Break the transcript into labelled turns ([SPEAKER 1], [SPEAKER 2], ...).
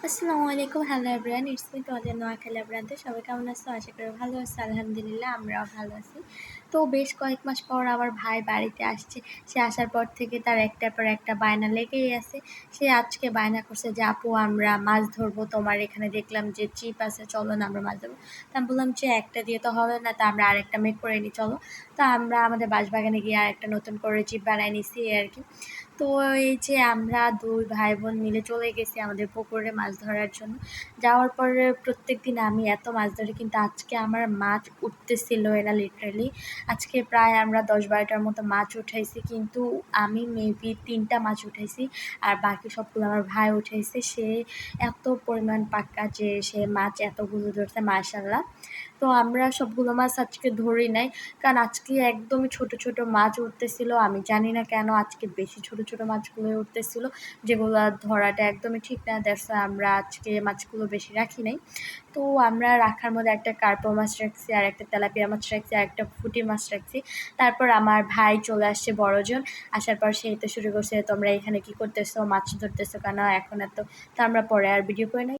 [SPEAKER 1] আসসালামু আলাইকুম, hello everyone, it's me তোমাদের নোয়াখালী ব্রান্তে। সবাই কেমন আছো? আশা করি ভালো আছো। আলহামদুলিল্লাহ, আমরাও ভালো আছি। তো বেশ কয়েক মাস পর আমার ভাই বাড়িতে আসছে। সে আসার পর থেকে তার একটার পর একটা বায়না লেগেই আছে। সে আজকে বায়না করছে যে আপু আমরা মাছ ধরবো, তোমার এখানে দেখলাম যে চিপ আছে, চলো না আমরা মাছ ধরবো। তা আমি বললাম যে একটা দিয়ে তো হবে না, তা আমরা আরেকটা মেক করে নিই চলো। তো আমরা আমাদের বাঁশবাগানে গিয়ে আরেকটা নতুন করে চিপ বানাই নিছি আর কি। তো এই যে আমরা দুই ভাই বোন মিলে চলে গেছি আমাদের পুকুরে মাছ ধরার জন্য। যাওয়ার পরে প্রত্যেক দিন আমি এত মাছ ধরি, কিন্তু আজকে আমার মাছ উঠতেছিল না লিটারালি। আজকে প্রায় আমরা 10-12টার মতো মাছ উঠাইছি, কিন্তু আমি মেবি 3টা মাছ উঠাইছি আর বাকি সবগুলো আমার ভাই উঠাইছে। সে এত পরিমাণ পাক্কা যে সে মাছ এতগুলো ধরছে, মাশাআল্লাহ। তো আমরা সবগুলো মাছ আজকে ধরি নাই, কারণ আজকে একদমই ছোট ছোট মাছ উঠতেছিল। আমি জানি না কেন আজকে বেশি ছোট ছোট মাছগুলো উঠতেছিল, যেগুলো ধরাটা একদমই ঠিক না। দ্যাটস ওয়াই আমরা আজকে মাছগুলো বেশি রাখি নাই। তো আমরা রাখার মধ্যে একটা কার্পো মাছ রাখছি, আর একটা তেলাপিয়া মাছ রাখছি, আর একটা পুঁটি মাছ রাখছি। তারপর আমার ভাই চলে আসছে বড়জন। আসার পর সেই তো শুরু করছে, তোমরা এখানে কি করতেছো, মাছ ধরতেছো কেন এখন এত। তো আমরা পরে আর ভিডিও করে নাই।